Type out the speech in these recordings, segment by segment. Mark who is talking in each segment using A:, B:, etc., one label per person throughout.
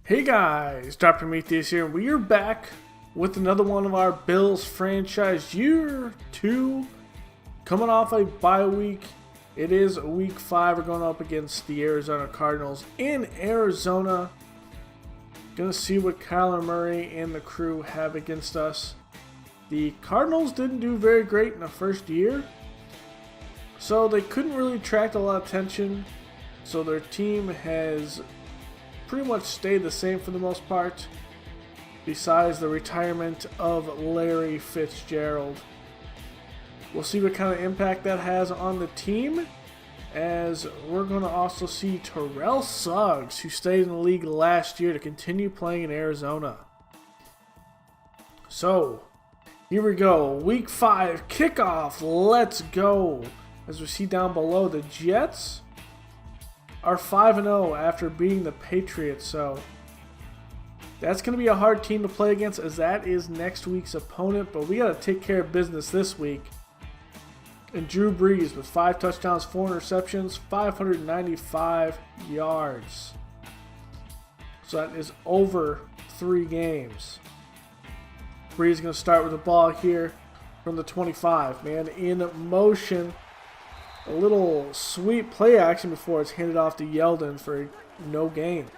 A: Hey guys, Dr. Prometheus here, and we are back with another one of our Bills franchise year 2, coming off a bye week. It is week 5. We're going up against the Arizona Cardinals in Arizona. Gonna see what Kyler Murray and the crew have against us. The Cardinals didn't do very great in the first year, so they couldn't really attract a lot of attention. So their team has pretty much stayed the same for the most part, besides the retirement of Larry Fitzgerald. We'll see what kind of impact that has on the team, as we're going to also see Terrell Suggs, who stayed in the league last year, to continue playing in Arizona. So, here we go. Week 5 kickoff. Let's go. As we see down below, the Jets are 5-0 after beating the Patriots, so that's going to be a hard team to play against, as that is next week's opponent. But we got to take care of business this week. And Drew Brees with 5 touchdowns, 4 interceptions, 595 yards. So that is over 3 games. Brees is going to start with the ball here from the 25. Man in motion. A little sweet play action before it's handed off to Yeldon for no gain.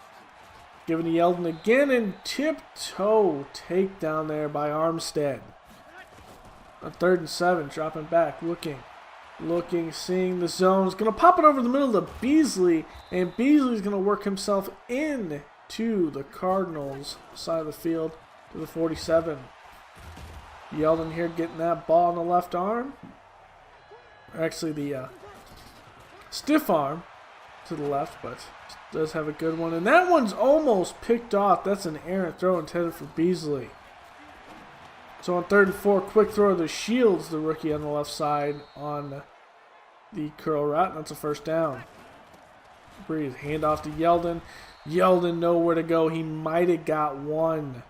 A: Giving to Yeldon again, and tiptoe takedown there by Armstead. On 3rd and 7, dropping back, looking, seeing the zone. Is going to pop it over the middle to Beasley, and Beasley's going to work himself into the Cardinals side of the field to the 47. Yeldon here getting that ball on the left arm. Actually, the stiff arm to the left, but does have a good one. And that one's almost picked off. That's an errant throw intended for Beasley. So on 3rd and 4, quick throw to Shields, the rookie on the left side, on the curl route. That's a first down. Brees, hand off to Yeldon. Yeldon nowhere to go. He might have got one.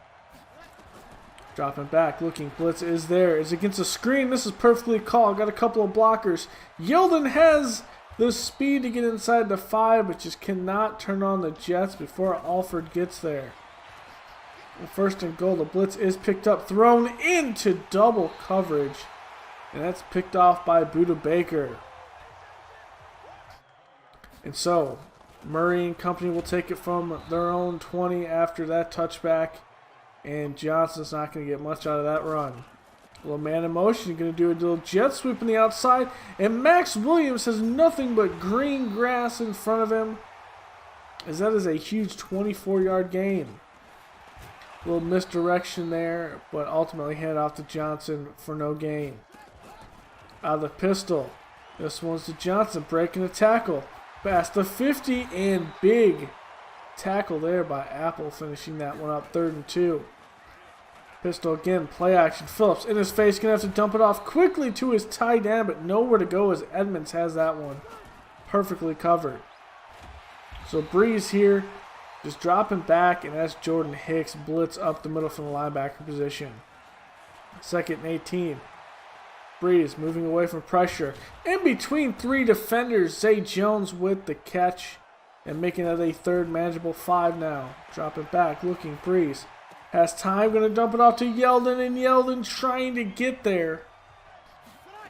A: Dropping back, looking, blitz is there. Is against a screen. This is perfectly called. Got a couple of blockers. Yeldon has the speed to get inside the 5, but just cannot turn on the Jets before Alford gets there. And 1st and goal, the blitz is picked up, thrown into double coverage, and that's picked off by Buda Baker. And so, Murray and company will take it from their own 20 after that touchback. And Johnson's not going to get much out of that run. A little man in motion, going to do a little jet sweep on the outside. And Max Williams has nothing but green grass in front of him, as that is a huge 24-yard gain. A little misdirection there, but ultimately hand off to Johnson for no gain. Out of the pistol. This one's to Johnson, breaking a tackle. Past the 50, and big tackle there by Apple, finishing that one up. 3rd and 2. Pistol again, play action. Phillips in his face, gonna have to dump it off quickly to his tight end, but nowhere to go as Edmonds has that one perfectly covered. So Brees here, just dropping back, and that's Jordan Hicks blitz up the middle from the linebacker position. 2nd and 18. Brees moving away from pressure. In between 3 defenders, Zay Jones with the catch, and making it a 3rd manageable 5 now. Dropping back, looking, Brees has time, going to dump it off to Yeldon, and Yeldon trying to get there.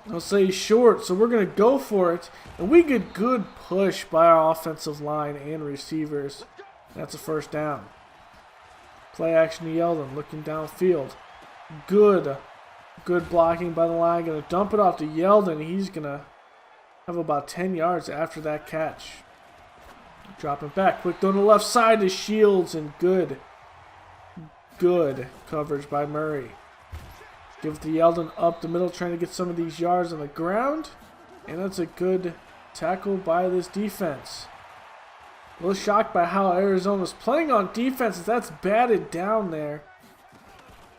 A: I'll say he's short, so we're going to go for it. And we get good push by our offensive line and receivers. That's a 1st down. Play action to Yeldon, looking downfield. Good blocking by the line. Going to dump it off to Yeldon. He's going to have about 10 yards after that catch. Dropping back, quick throw on the left side to Shields, and good coverage by Murray. Give it to Yeldon up the middle, trying to get some of these yards on the ground, and that's a good tackle by this defense. A little shocked by how Arizona's playing on defense, as that's batted down there,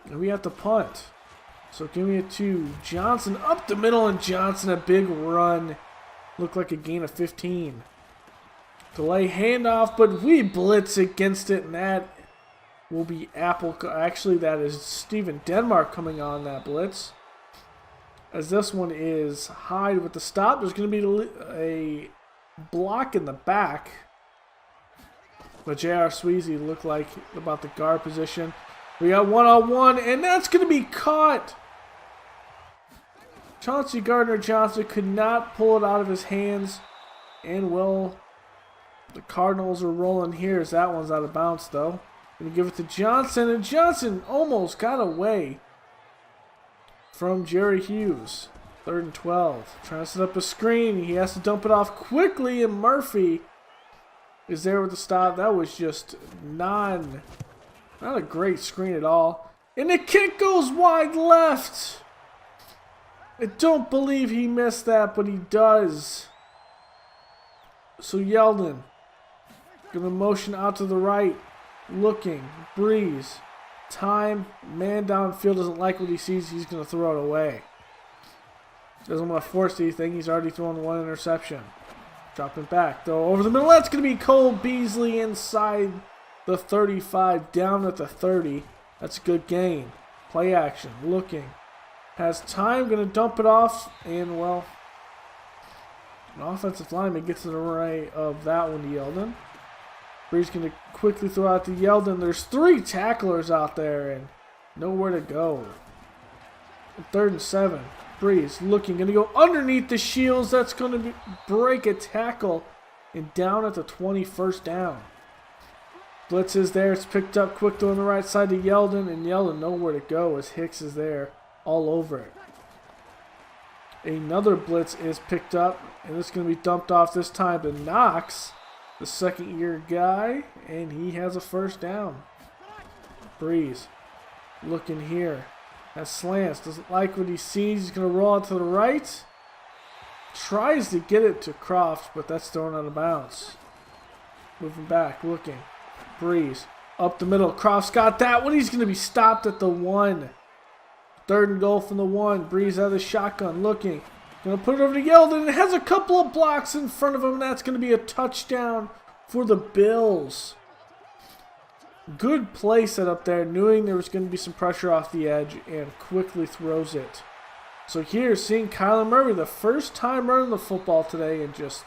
A: and we have to punt. So give me it to Johnson up the middle, and Johnson, a big run, looked like a gain of 15. Delay handoff, but we blitz against it, and that will be Apple. Actually, that is Steven Denmark coming on that blitz. As this one is Hyde with the stop. There's going to be a block in the back. But J.R. Sweezy looked like about the guard position. We got one-on-one, and that's going to be caught. Chauncey Gardner-Johnson could not pull it out of his hands. And, well, the Cardinals are rolling here as that one's out of bounds, though. Going to give it to Johnson, and Johnson almost got away from Jerry Hughes. 3rd and 12. Trying to set up a screen. He has to dump it off quickly, and Murphy is there with the stop. That was just not a great screen at all. And the kick goes wide left. I don't believe he missed that, but he does. So Yeldon going to motion out to the right. Looking. Brees. Time. Man downfield doesn't like what he sees. He's going to throw it away. Doesn't want to force anything. He's already thrown one interception. Dropping back. Throw over the middle. That's going to be Cole Beasley inside the 35. Down at the 30. That's a good gain. Play action. Looking. Has time. Going to dump it off. And, well, an offensive lineman gets in the right of that one to Yeldon. Brees going to quickly throw out to Yeldon. There's 3 tacklers out there and nowhere to go. 3rd and 7. Brees looking, going to go underneath the shields. That's going to break a tackle and down at the 21st down. Blitz is there. It's picked up quickly on the right side to Yeldon, and Yeldon nowhere to go as Hicks is there all over it. Another blitz is picked up, and it's going to be dumped off this time to Knox, the second-year guy, and he has a 1st down. Brees looking here. That slants. Doesn't like what he sees. He's going to roll out to the right. Tries to get it to Croft, but that's thrown out of bounds. Moving back, looking. Brees up the middle. Croft's got that one. He's going to be stopped at the 1. 3rd and goal from the 1. Brees out of the shotgun, looking. Going to put it over to Yeldon. It has a couple of blocks in front of him, and that's going to be a touchdown for the Bills. Good play set up there, knowing there was going to be some pressure off the edge, and quickly throws it. So here, seeing Kyler Murray, the first time running the football today, and just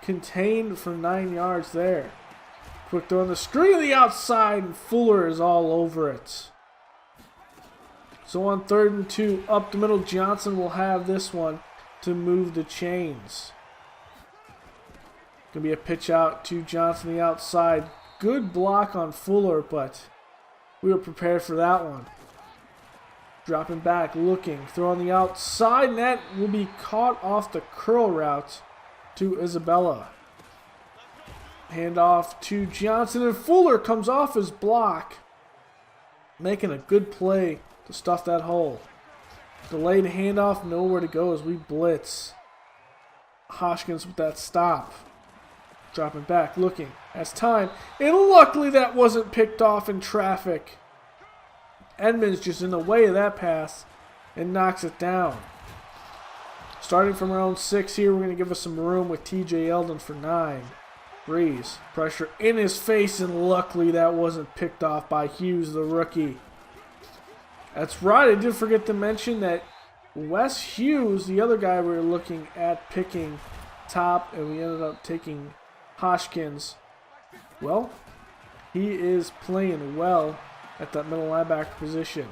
A: contained for 9 yards there. Quick throw on the screen to the outside, and Fuller is all over it. So on 3rd and 2, up the middle, Johnson will have this one to move the chains. Going to be a pitch out to Johnson the outside. Good block on Fuller, but we were prepared for that one. Dropping back, looking, throw on the outside, and that will be caught off the curl route to Isabella. Hand off to Johnson, and Fuller comes off his block, making a good play to stuff that hole. Delayed handoff, nowhere to go as we blitz. Hoskins with that stop. Dropping back, looking, has time, and luckily that wasn't picked off in traffic. Edmonds just in the way of that pass and knocks it down. Starting from our own 6 here, we're going to give us some room with TJ Yeldon for 9. Brees, pressure in his face, and luckily that wasn't picked off by Hughes, the rookie. That's right, I did forget to mention that Wes Hughes, the other guy we were looking at picking top, and we ended up taking Hoskins. Well, he is playing well at that middle linebacker position.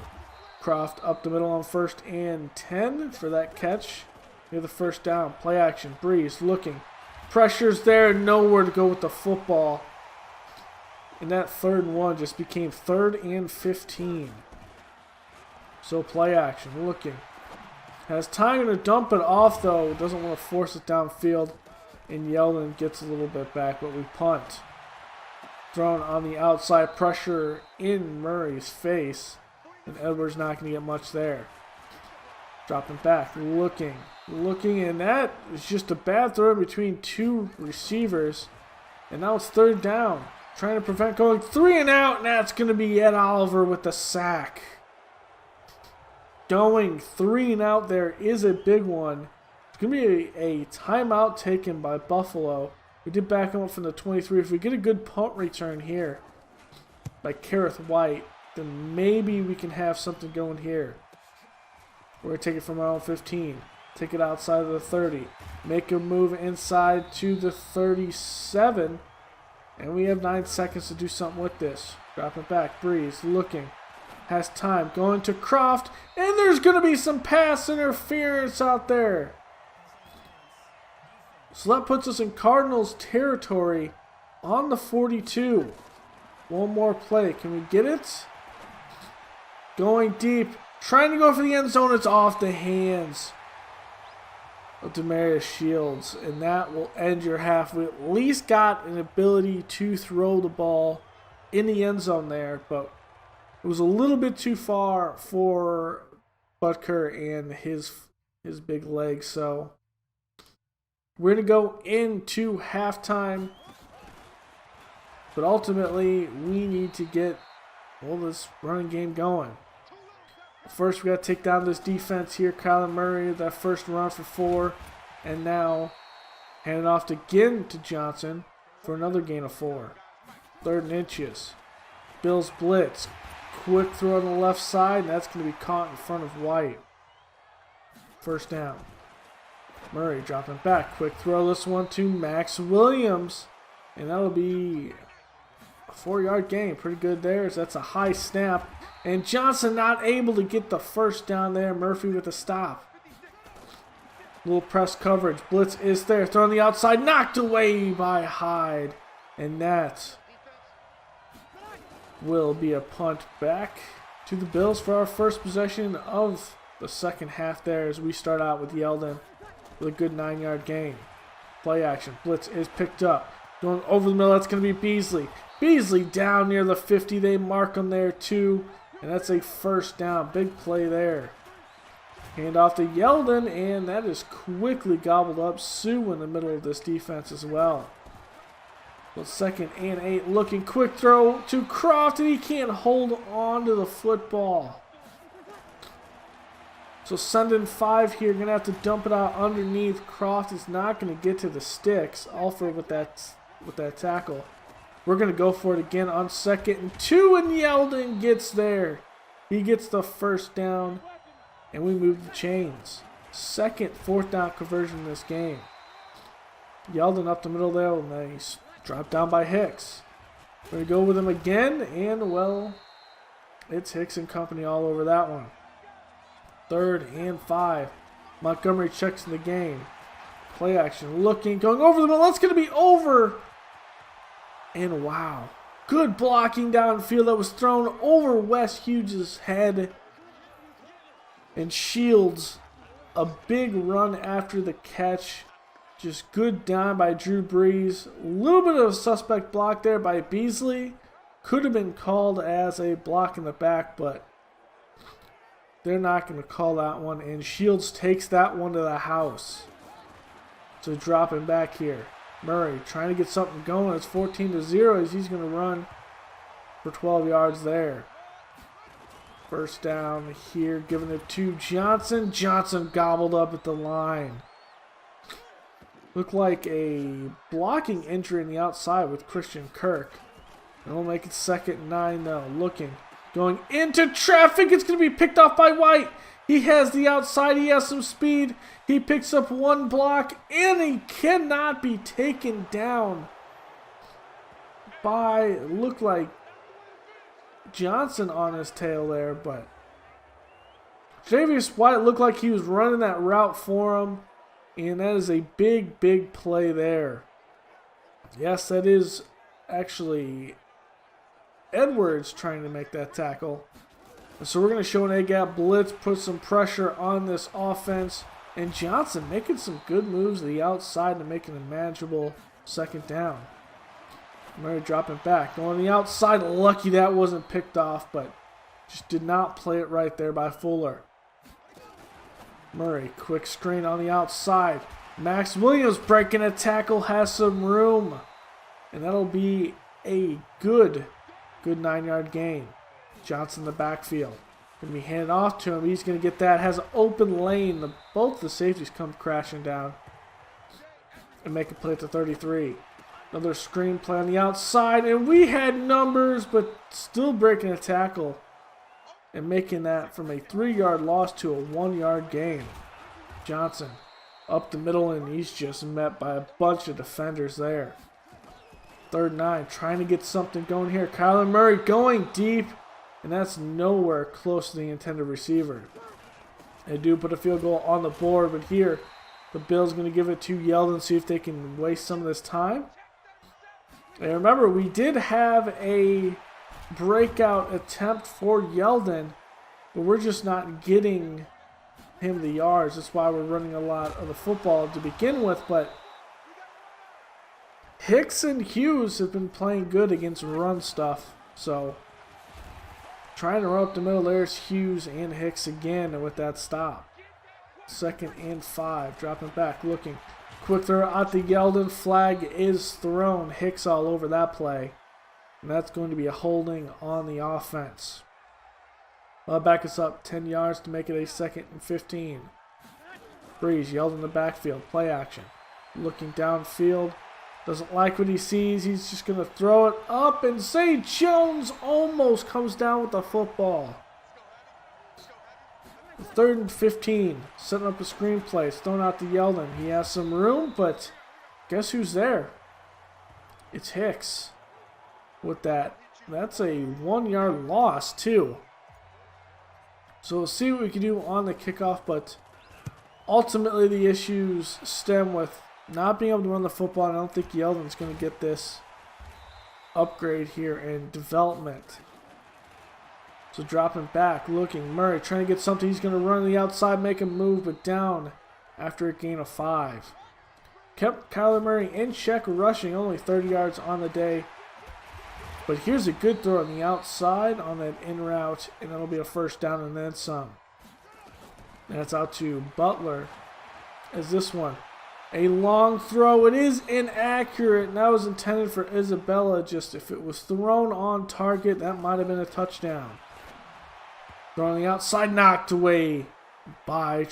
A: Croft up the middle on 1st and 10 for that catch. Near the 1st down. Play action. Brees looking. Pressure's there. Nowhere to go with the football. And that 3rd and 1 just became 3rd and 15. So play action. Looking. Has time to dump it off though. Doesn't want to force it downfield. And Yeldon gets a little bit back, but we punt. Thrown on the outside, pressure in Murray's face, and Edwards not going to get much there. Dropping back, looking, and that is just a bad throw between 2 receivers, and now it's 3rd down. Trying to prevent going 3 and out, and that's going to be Ed Oliver with the sack. Going 3 and out there is a big one. It's going to be a timeout taken by Buffalo. We did back him up from the 23. If we get a good punt return here by Kareth White, then maybe we can have something going here. We're going to take it from our own 15. Take it outside of the 30. Make a move inside to the 37. And we have 9 seconds to do something with this. Drop it back. Brees looking. Has time. Going to Croft. And there's going to be some pass interference out there. So that puts us in Cardinals territory on the 42. One more play. Can we get it? Going deep. Trying to go for the end zone. It's off the hands of Demarius Shields. And that will end your half. We at least got an ability to throw the ball in the end zone there. But it was a little bit too far for Butker and his big legs. So we're going to go into halftime. But ultimately, we need to get this running game going. First, we got to take down this defense here. Kyler Murray, that first run for 4. And now, hand it off again to Johnson for another gain of 4. 3rd and inches. Bills blitz. Quick throw on the left side, and that's going to be caught in front of White. First down. Murray dropping back. Quick throw this one to Max Williams. And that'll be a 4-yard gain. Pretty good there. So that's a high snap. And Johnson not able to get the first down there. Murphy with a stop. Little press coverage. Blitz is there. Throw on the outside. Knocked away by Hyde. And that will be a punt back to the Bills for our first possession of the second half there as we start out with Yeldon with a good 9-yard gain. Play action. Blitz is picked up. Going over the middle. That's going to be Beasley. Beasley down near the 50. They mark him there too. And that's a first down. Big play there. Hand off to Yeldon, and that is quickly gobbled up. Sue in the middle of this defense as well. Well, 2nd and 8. Looking, quick throw to Croft, and he can't hold on to the football. So sending 5 here. Going to have to dump it out underneath. Croft is not going to get to the sticks. Alford with that tackle. We're going to go for it again on 2nd and 2, and Yeldon gets there. He gets the first down, and we move the chains. 2nd 4th down conversion in this game. Yeldon up the middle there, and he's dropped down by Hicks. We're going to go with him again, and, well, it's Hicks and company all over that one. 3rd and 5. Montgomery checks in the game. Play action, looking, going over the middle. That's going to be over. And wow, good blocking downfield that was thrown over Wes Hughes' head. And Shields, a big run after the catch. Just good down by Drew Brees. A little bit of a suspect block there by Beasley. Could have been called as a block in the back, but they're not going to call that one. And Shields takes that one to the house. So dropping back here. Murray trying to get something going. It's 14-0 as he's going to run for 12 yards there. First down here, giving it to Johnson. Johnson gobbled up at the line. Looked like a blocking injury on the outside with Christian Kirk. And we'll make it 2nd and 9 though. Looking, going into traffic. It's going to be picked off by White. He has the outside. He has some speed. He picks up one block, and he cannot be taken down by, looked like Johnson on his tail there, but Javius White looked like he was running that route for him, and that is a big, big play there. Yes, that is actually Edwards trying to make that tackle. So we're going to show an A-gap blitz, put some pressure on this offense. And Johnson making some good moves to the outside to make it a manageable 2nd down. Murray dropping back. Going on the outside. Lucky that wasn't picked off, but just did not play it right there by Fuller. Murray, quick screen on the outside. Max Williams breaking a tackle, has some room. And that'll be a good 9-yard gain. Johnson in the backfield. Going to be handed off to him. He's going to get that. Has an open lane. Both the safeties come crashing down. And make a play at the 33. Another screen play on the outside. And we had numbers, but still breaking a tackle. And making that from a 3-yard loss to a 1-yard gain. Johnson up the middle, and he's just met by a bunch of defenders there. 3rd and 9, trying to get something going here. Kyler Murray going deep, and that's nowhere close to the intended receiver. They do put a field goal on the board, but here the Bills going to give it to Yeldon, see if they can waste some of this time. And remember, we did have a breakout attempt for Yeldon, but we're just not getting him the yards. That's why we're running a lot of the football to begin with, but Hicks and Hughes have been playing good against run stuff, so trying to run up the middle. There's Hughes and Hicks again with that stop. 2nd and 5, dropping back, looking. Quick throw out the Yeldon. Flag is thrown. Hicks all over that play. And that's going to be a holding on the offense. Back us up 10 yards to make it a 2nd and 15. Brees, Yeldon in the backfield. Play action. Looking downfield. Doesn't like what he sees. He's just going to throw it up, and St. Jones almost comes down with the football. 3rd and 15. Setting up a screenplay. It's thrown out to Yeldon. He has some room, but guess who's there? It's Hicks. With that. That's a 1-yard loss, too. So we'll see what we can do on the kickoff, but ultimately the issues stem with not being able to run the football. I don't think Yeldon's going to get this upgrade here in development. So dropping back, looking. Murray trying to get something. He's going to run on the outside, make a move, but down after a gain of 5. Kept Kyler Murray in check rushing, only 30 yards on the day. But here's a good throw on the outside on that in route, and that'll be a 1st down and then some. And that's out to Butler. As this one, a long throw. It is inaccurate, and that was intended for Isabella. Just if it was thrown on target, that might have been a touchdown. Throw on the outside, knocked away by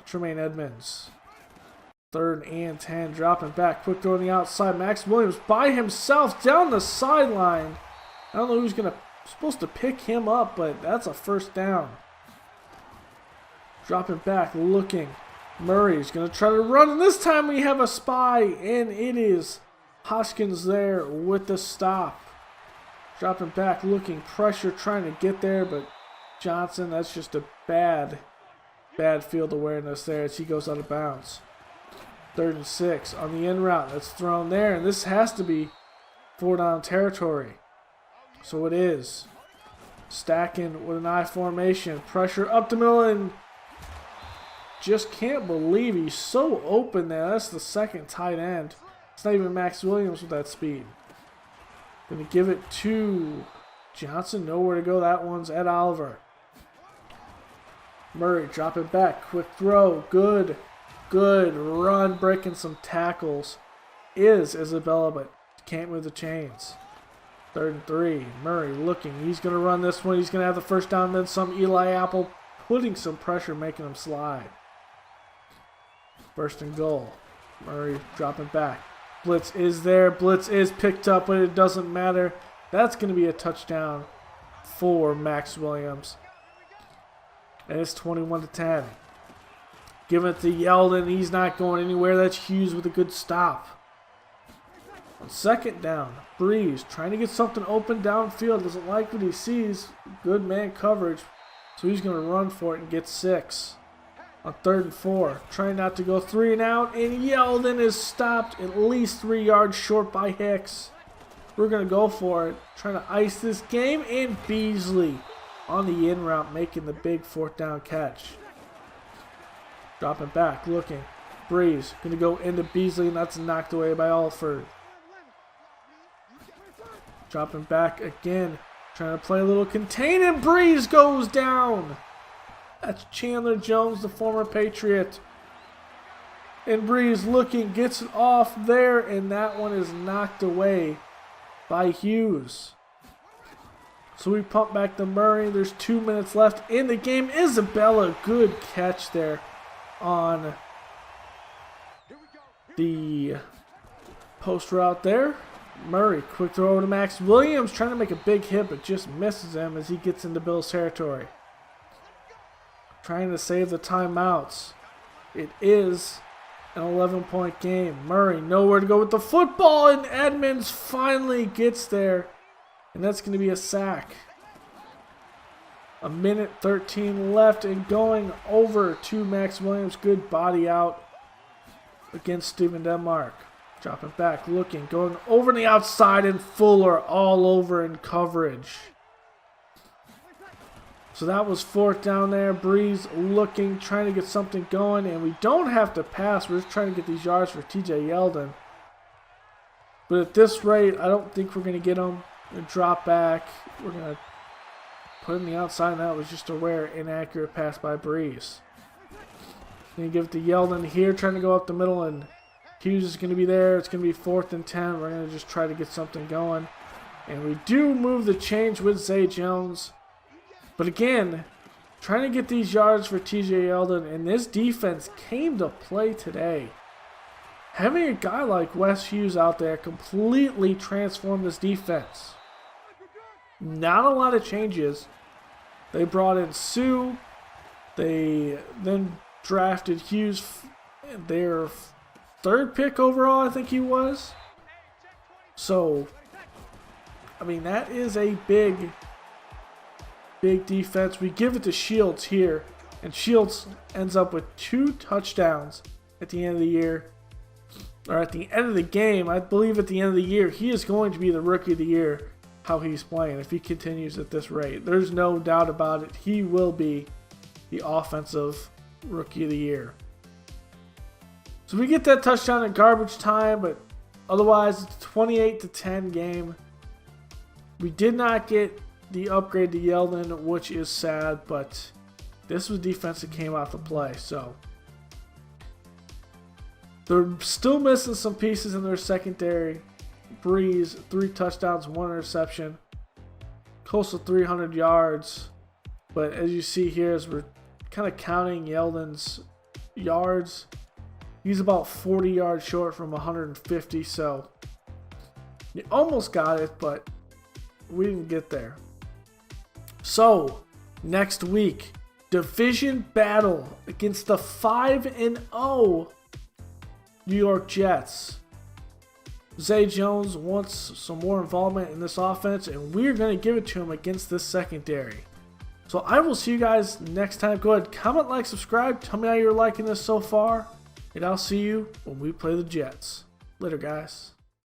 A: Tremaine Edmonds. 3rd and 10, dropping back. Quick throw on the outside. Max Williams by himself down the sideline. I don't know who's supposed to pick him up, but that's a 1st down. Dropping back, looking. Murray's going to try to run, and this time we have a spy, and it is Hoskins there with the stop. Dropping back, looking. Pressure, trying to get there, but Johnson, that's just a bad field awareness there as he goes out of bounds. 3rd and 6 on the in route. That's thrown there, and this has to be 4-down territory. So it is. Stacking with an I formation. Pressure up the middle, and just can't believe he's so open there. That's the 2nd tight end. It's not even Max Williams with that speed. Going to give it to Johnson. Nowhere to go. That one's Ed Oliver. Murray dropping back. Quick throw. Good run, breaking some tackles is Isabella, but can't move the chains. 3rd and 3. Murray looking. He's going to run this one. He's going to have the 1st down, then some. Eli Apple putting some pressure, making him slide. 1st and goal. Murray dropping back. Blitz is there. Blitz is picked up, but it doesn't matter. That's going to be a touchdown for Max Williams. And it's 21-10. Give it to Yeldon. He's not going anywhere. That's Hughes with a good stop. On 2nd down, Brees trying to get something open downfield. Doesn't like what he sees. Good man coverage. So he's going to run for it and get 6. On 3rd and 4, trying not to go 3 and out. And Yeldon is stopped at least 3 yards short by Hicks. We're going to go for it. Trying to ice this game. And Beasley on the in route making the big 4th down catch. Dropping back, looking. Brees going to go into Beasley, and that's knocked away by Alford. Dropping back again. Trying to play a little contain, and Brees goes down. That's Chandler Jones, the former Patriot. And Brees looking, gets it off there, and that one is knocked away by Hughes. So we pump back to Murray. There's 2 minutes left in the game. Isabella, good catch there on the post route there. Murray, quick throw over to Max Williams, trying to make a big hit, but just misses him as he gets into Bills territory. Trying to save the timeouts. It is an 11-point game. Murray nowhere to go with the football, and Edmonds finally gets there. And that's going to be a sack. A minute 13 left and going over to Max Williams. Good body out against Steven Denmark. Dropping back, looking, going over the outside, and Fuller all over in coverage. So that was 4th down there. Brees looking, trying to get something going, and we don't have to pass. We're just trying to get these yards for TJ Yeldon. But at this rate, I don't think we're going to get them. We're going to drop back. We're going to put in the outside, and that was just a rare inaccurate pass by Brees. Going to give it to Yeldon here, trying to go up the middle, and Hughes is going to be there. It's going to be 4th and 10. We're going to just try to get something going. And we do move the change with Zay Jones. But again, trying to get these yards for TJ Yeldon, and this defense came to play today. Having a guy like Wes Hughes out there completely transformed this defense. Not a lot of changes. They brought in Sue. They then drafted Hughes, their 3rd pick overall, I think he was. So, I mean, that is a big defense. We give it to Shields here, and Shields ends up with 2 touchdowns at the end of the year. Or at the end of the game, I believe at the end of the year, he is going to be the Rookie of the Year, how he's playing, if he continues at this rate. There's no doubt about it. He will be the Offensive Rookie of the Year. So we get that touchdown in garbage time, but otherwise it's a 28-10 game. We did not get the upgrade to Yeldon, which is sad, but this was defense that came out to play, so they're still missing some pieces in their secondary. Brees, 3 touchdowns, 1 interception, close to 300 yards. But as you see here, as we're kind of counting Yeldon's yards, he's about 40 yards short from 150, so you almost got it, but we didn't get there. So, next week, division battle against the 5-0 New York Jets. Zay Jones wants some more involvement in this offense, and we're going to give it to him against this secondary. So I will see you guys next time. Go ahead, comment, like, subscribe. Tell me how you're liking this so far, and I'll see you when we play the Jets. Later, guys.